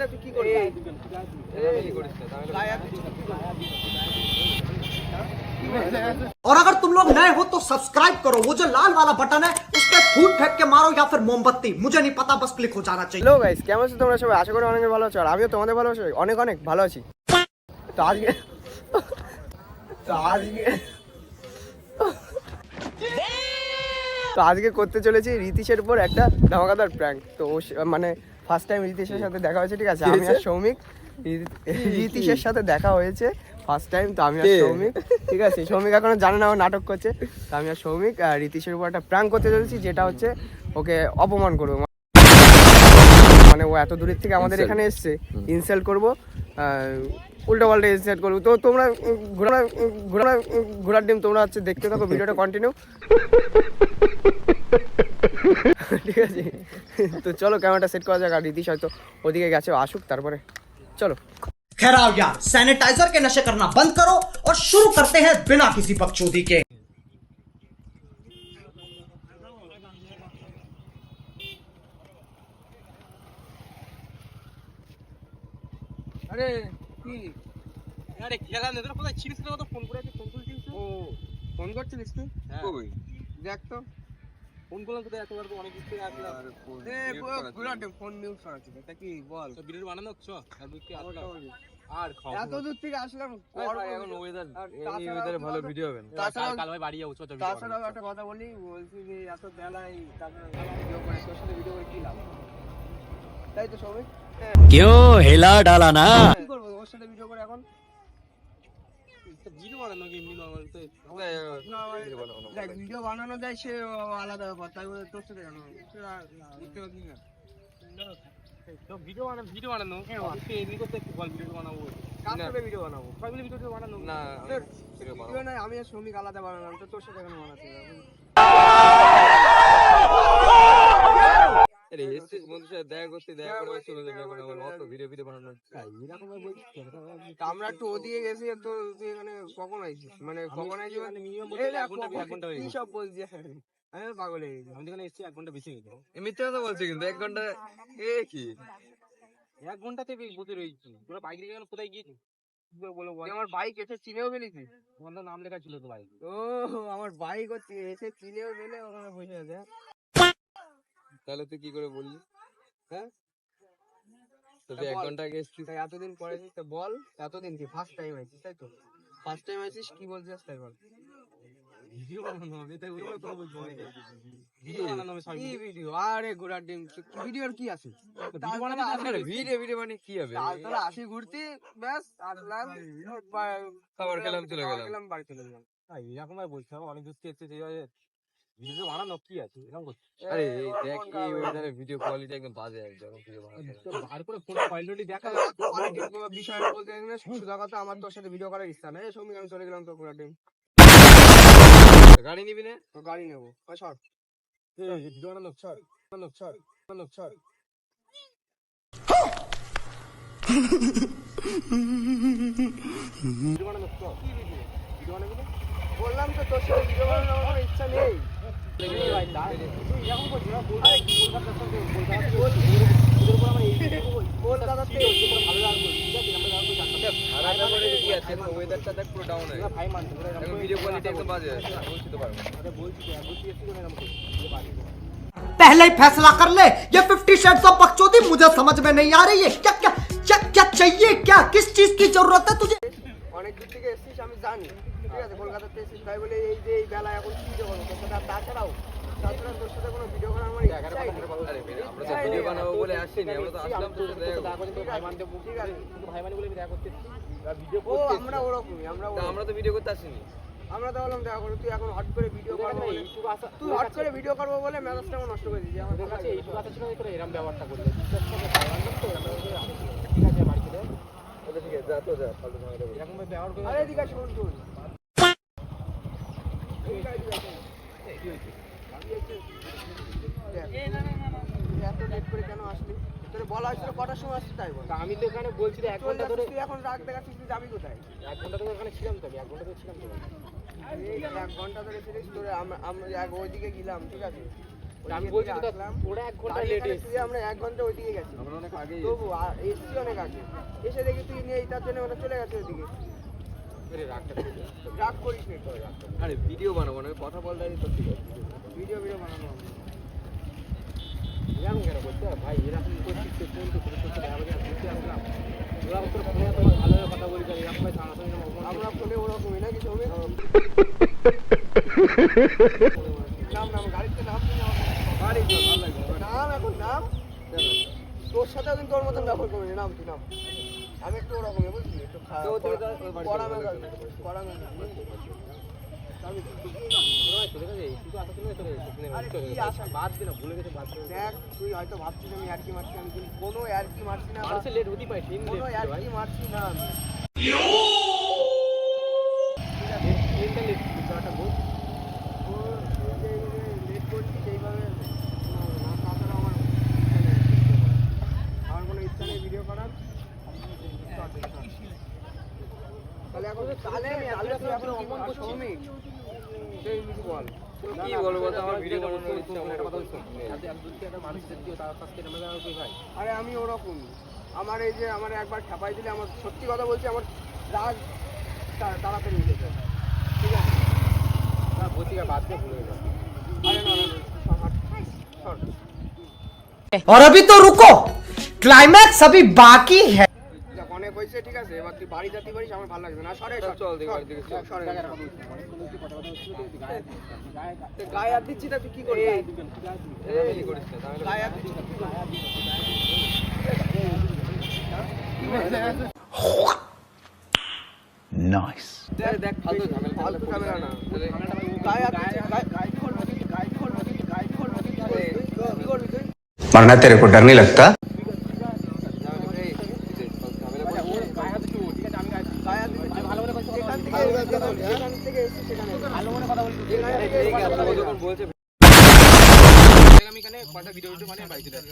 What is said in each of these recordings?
এটা তুই কি করছিস? और अगर तुम लोग नए हो तो सब्सक्राइब करो, वो जो लाल वाला बटन है उस पर फूट फेंक के मारो या फिर मोमबत्ती, मुझे नहीं पता, बस क्लिक हो जाना चाहिए। হ্যালো গাইস, কেমন আছো তোমরা সবাই? আশা করি অনেক ভালো আছো, আর আমিও তোমাদের ভালো আছি, অনেক অনেক ভালো আছি। তো আজকে তো আজকে করতে চলেছি রিতিশের উপর একটা ধামাকাদার প্র্যাঙ্ক। তো মানে ফার্স্ট টাইম রিতিশের সাথে দেখা হয়েছে, ঠিক আছে? আমি আর সৌমিক, রিতিশের সাথে দেখা হয়েছে ফার্স্ট টাইম। তো আমি আর সৌমিক, ঠিক আছে? সৌমিক এখনো জানে না ও নাটক করছে। তো আমি আর সৌমিক রিতিশের উপর একটা প্র্যাঙ্ক করতে চলেছি, যেটা হচ্ছে ওকে অপমান করবো। মানে ও এত দূরের থেকে আমাদের এখানে এসছে, ইনসাল্ট করবো, উল্টো পাল্টা ইনসাল্ট করবো। তো তোমরা ঘোড়ার ডিম তোমরা হচ্ছে দেখতে থাকো, ভিডিওটা কন্টিনিউ, ঠিক আছে? তো চলো ক্যামেরাটা সেট করা যাক। আর রিতিশ হয়তো ওদিকে গেছে, আসুক তারপরে চলো। खैर आओ यार, सैनिटाइजर के नशे करना बंद करो और शुरू करते हैं बिना किसी बकचोदी के। আরে কি আরে কি লাগা নেদর কোথায় ছিড়িস না? তো ফোন করে ফোন তুলছিস? ও ফোন করছিস তুই? কই দেখ তো ফোন করলাম তো, এতবার তো অনেক কিছু আসলাম। এ গুলাটে ফোন নিউজ করাচ্ছিস, এটা কি বল? তো ভিডিও বানানো হচ্ছে আর বুঝতে আর খাও এত দূর থেকে আসলাম, এখন ওয়েদার এই ওয়েদারে ভালো ভিডিও হবে না। কাল ভাই বাড়ি যাবো, চল। তাছাড়াও একটা কথা বলছি যে এত বেলায় তাছাড়া ভিডিও করে তোর সাথে ভিডিও করে কি লাভ? তাই তো সবাই क्यों हिला डाला ना? কি করবো ওর সাথে ভিডিও করে? এখন ভিডিও বানানো কি এমনি নরমাল? তো দেখ ভিডিও বানানো যায় সে আলাদা ব্যাপার, তাই বলে তোর সাথে কেন বুঝতে পারছি না। তো ভিডিও বানানো এমনি করতে একটু বল, ভিডিও বানাবো। কার সাথে ভিডিও বানাবো? সবাই মিলে ভিডিও বানানো না, ভিডিও নাই, আমি আর শ্রমিক আলাদা বানালাম, তো তোর সাথে কেন বানাতে হবে? আরে এসছিস বন্ধুর সাথে দেখা করতে, দেখা করে চলে যাবে, এখন আমার অত ভিডিও বানানো এরকম বলছিস। আমরা একটু ওদিকে গেছি, তো তুই এখানে কখন আইছিস? মানে কখন আইছিস মানে মিনিমাম 1 ঘন্টা কি সব বলছিস? আমি পাগল হয়ে গেছি, আমি এখানে এসেছি 1 ঘন্টা বেশি হয়ে গেল। মিথ্যা কথা বলছিস কিন্তু 1 ঘন্টা এ কি 1 ঘন্টাতে বসে রয়েছি। তোরা বাইক নিয়ে গেল, কোথায় গিয়েছিস বলো? আমার বাইক এসে চিনেও ফেলেছিস? তোমার নাম লেখা ছিল তো বাইক। ও আমার বাইক হচ্ছে এসে চিনেও ফেলে ওখানে বসে আছে। তাহলে তুই কি করে বললি? হ্যাঁ তো 1 ঘন্টা আগে এসেছিস, এতদিন পরে তো বল। এতদিন কি ফার্স্ট টাইম আইছিস? তাই তো ফার্স্ট টাইম আইছিস, কি বলছিস তাই বল। ভিডিও বানানো হবে, তাই ওই কথা বলছি। ভিডিও বানানো হবে, কি ভিডিও? আরে গোড়ার ডিম, ভিডিওর কি আছে? ভিডিও বানানো আছে, ভিডিও মানে কি হবে? তাহলে আসি ঘুরতে, ব্যাস আসলাম, খাবার খেলাম, চলে গেলাম, বাড়ি চলে গেলাম। এরকম আর বলছি অনেক দূর থেকে এসেছে, ভিডিও বানানো কি আছে এরকম করছিস? আরে দেখ এই ওয়েদারে ভিডিও কোয়ালিটি একদম বাজে, একদম ভিডিও বানানো আর করে ফোন কোয়ালিটি দেখা অনেক বিষয় বলতে গেলে সুদা কথা। আমার তোর সাথে ভিডিও করার ইচ্ছা নেই, সঙ্গে আমি চলে গেলাম তো পুরো টাইম। গাড়ি নিবি না? তো গাড়ি নেবো, সর ভিডিও বানানো, সর ভিডিও বানানো, কি ভিডিও বানাবি না? বললাম তো তোর সাথে ভিডিও বানানোর আমার ইচ্ছা নেই। पहले ही फैसला कर ले, ये 50 शेड्स ऑफ बकचोदी मुझे समझ में नहीं आ रही है। क्या क्या क्या क्या चाहिए, क्या किस चीज की जरूरत है तुझे? অনেক দূর থেকে এসেছিস আমি জানি, ঠিক আছে? কলকাতাতে এসেছিস, তাই বলে এই যে এই বেলা এখন কি দেবো তোর সাথে? তাছাড়া তোর সাথে কোনো ভিডিও করার আমার ইচ্ছা নেই। আমরা তো ভিডিও বানাবো বলে আসিনি, আমরা তো আসলাম তোর সাথে দেখা করতে, তো ভাই মানতে ঠিক আছে, কিন্তু ভাই মানে বলে দেখা করতে ভিডিও করতে। ও আমরা ওরকমই, আমরা তো ভিডিও করতে আসিনি। আমরা তো বললাম দেখা করো, তুই এখন হট করে ভিডিও করবো, তুই হট করে ভিডিও করবো বলে মেজাজটা আমার নষ্ট করে দিয়েছিস। আমাদের কাছে এইটুকু কথা ছিল, তোরা এরকম ব্যবহারটা করলে ঠিক আছে? বাড়ি চলে ঠিক আছে, যা তো যা, এরকম ব্যবহার করে। আরে দিকে শোন শোন, এত লেট করে কেন আসলি? তোর বলা হয়েছিল কটার সময় আসছিস তাই বল। আমি তো এখানে বলছি 1 ঘন্টা ধরে, তুই এখন রাগ দেখাচ্ছিস, তুই যাবি কোথায়? 1 ঘন্টা ধরে এখানে ছিলাম তো, আমি 1 ঘন্টা ধরে ছিলাম তো। 1 ঘন্টা ধরে ছিলিস তোরে, আমরা ওইদিকে গেলাম, ঠিক আছে? আমি বলছি তো ওরা 1 ঘন্টা লেট এসেছে। আমরা 1 ঘন্টা ওইদিকে গেছি আমরা অনেক আগে তবু এসছি অনেক আগে এসে দেখি তুই নিয়ে তার জন্য ওরা চলে গেছে ওইদিকে রাগ করিস নি তো আরে ভিডিও বানাবো না কথা বলতে তো ঠিক আছে ভিডিও বানানো এরকম কেন করতে হয় ভাই এরকম করছিস তো ফোন তো করে করতে আমাকে বুঝতে আসলাম ওরা তোর ফোনে তো ভালো কথা বলি আর এরকম ভাই সামনাসামনি আমরা ফোনে ওরকমই নাকি সবে নাম গাড়িতে নাম গাড়ি নাম এখন নাম তোর সাথেও কিন্তু ওর মতন ব্যবহার করবি নাম তুই নাম আমি একটু ওরকমই বুঝলি একটু কড়া মেজাজ দেখ তুই হয়তো ভাবছিস আমি আর কি মারছি আমি কিন্তু কোনো আর কি মারছি না কোনো আর কি মারছি না আমি লেট করছি সেইভাবে আমার কোনো ইচ্ছা নেই ভিডিও করার তাহলে এখন শ্রমিক সেই কিছু বল কি বলবো তো আমার ভিডিও বানানোর ইচ্ছা একটা কথা বলছি একটা মানুষের দিও তার কাছ থেকে আমরা কই ভাই আরে আমি ওরকম আমার এই যে আমার একবার খাপাই দিলে আমার সত্যি কথা বলছি আমার রাগ তাড়াতাড়ি উঠে যায় ঠিক আছে না বসিকা বাদ দিয়ে ভুলে গেল আরে না শর্ট और अभी तो रुको क्लाइमैक्स अभी बाकी है অনেক হয়েছে ঠিক আছে এবার তুই বাড়ি যাতে পারিস আমার ভালো লাগবে না সরে চল দেখি বাড়ি থেকে সরে গায়ে হাত দিচ্ছি না তুই কি করবি কি করিস না তাহলে গায়ে হাত দিচ্ছি Nice. দেখ ফালতু ঝামেলা ফালতু ঝামেলা না তাহলে গায়ে হাত দিচ্ছি গায়ে খোল কি করবি তুই मरना तेरे को डर नहीं लगता? গায়ে হাত দিচ্ছি যেখান থেকে এসেছি সেখানে ভালো মনে কথা বলছি যখন বলছে আমি এখানে কটা ভিডিও মানে বাইক দিলাম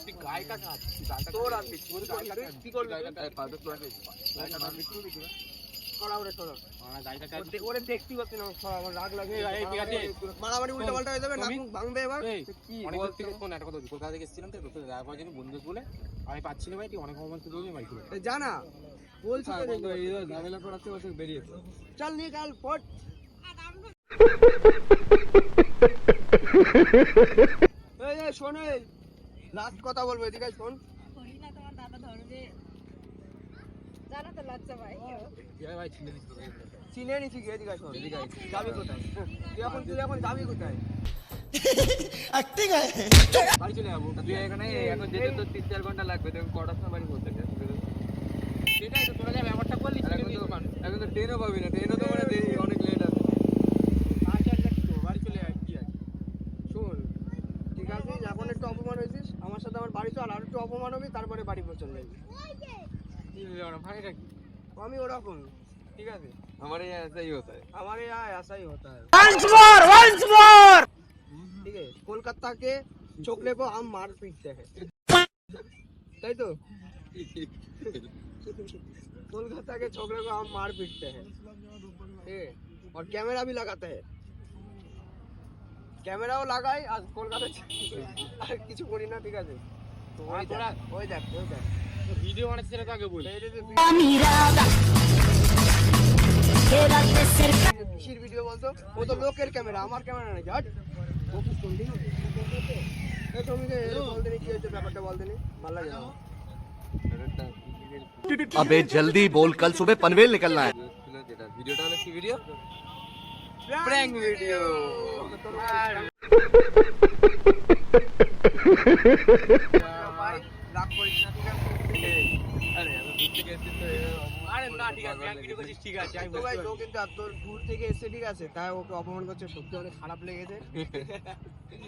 তুই গায়ে কাটা তোর আর দিচ্ছি কি করবি ফালতু তোরা ওরে দেখতে পাচ্ছি না আমার রাগ লাগে ঠিক আছে মারামারি উল্টা পাল্টা হয়ে যাবে নাক মুখ ভাঙবে এবার কি অনেক থেকে কোন একটা কথা কলকাতা থেকে এসেছিলাম তো তোর যাওয়ার পর জন্য বন্ধু বলে আমি পাচ্ছি না ভাই তুই অনেক অপমান করে দিবি বাইক জানা বলছি তো এই ঝামেলা করাতে বসে বেরিয়ে চল নিয়ে কাল ফট এই শোন এই লাস্ট কথা বলবো এদিকে শোন না তোমার দাদা ধরো যে জানা তো লজ্জা ভাই ভাই ছিনে দিস চিনে নিছি কি এদিকে শোন যাবি কোথায় তুই এখন যাবি কোথায় বাড়ি চলে যাবো তুই এখানে এখন যেতে তো 3-4 ঘন্টা লাগবে তুই কটার সময় বাড়ি পৌঁছে যাবি সেটাই তো তোরা যা ব্যাপারটা করলি এখন তো ট্রেনও পাবি না ট্রেনও তো মানে দেরি অনেক লেট আছে বাড়ি চলে যাবি কি আছে শোন ঠিক আছে এখন একটু অপমান হয়েছিস আমার সাথে আমার বাড়ি চল আর একটু অপমান হবি তারপরে বাড়ি পৌঁছে যাবি ভাইটা কি আমি ওরকম ঠিক আছে हमारे यहाँ ऐसा ही होता है हमारे यहाँ ऐसा ही होता है once more ठीक है कोलकाता के चोकले को हम मार पीटते हैं ताई तो कोलकाता के छोकरे को हम मार पीटते हैं ठीक है और कैमरा भी लगाते हैं कैमराও লাগাই আর কলকাতা আর কিছু করি না ঠিক আছে তো ওই দেখ ভিডিও বানাচ্ছিস সেটা তো আগে বল কিসের ভিডিও বলতো ও তো লোকের ক্যামেরা আমার ক্যামেরা নাকি হট ও কি শুনলি এই ছবিতে বলতে কি হচ্ছে ব্যাপারটা বলতে নি ভালো লাগে না अबे जल्दी बोल कल सुबह पनवेल निकलना है যেটা ভিডিওটা হলো কি ভিডিও প্র্যাঙ্ক ভিডিও ভাই রাগ করিস না ঠিক আছে আরে আমি দূর থেকে এসেছি তো আরে না ঠিক আছে প্র্যাঙ্ক ভিডিও করছিস ঠিক আছে আমি তো ভাই তো কিন্তু এত দূর থেকে এসে ঠিক আছে তাই ওকে অপমান করছে সত্যি অনেক খারাপ লেগেছে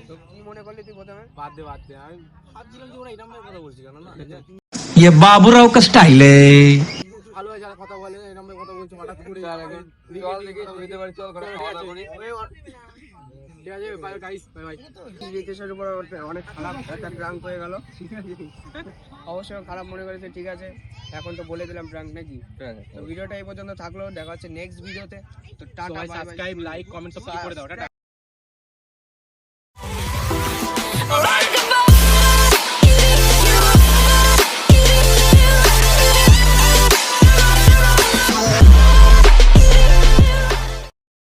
তো কি মনে করলি তুই প্রথমে বাদ দে আমি ভাবছিলাম যে ওরা এরকম কথা বলছি কেন না ये बाबूराव का स्टाइल है ভালো হয় যারা কথা বলে এরকম কথা বলছে হঠাৎ করে চল দেখি যেতে পারি চল করে খাওয়া দাওয়া করি ঠিক আছে বাই গাইস বাই রিতেশের উপর অনেক খারাপ একটা প্র্যাঙ্ক হয়ে গেল অবশ্যই খারাপ মনে করেছে ঠিক আছে এখন তো বলে দিলাম প্র্যাঙ্ক নাকি তো ভিডিওটা এই পর্যন্ত থাকলো দেখা হচ্ছে নেক্সট ভিডিওতে তো টাটা সাবস্ক্রাইব লাইক কমেন্ট সব করে দাও টাটা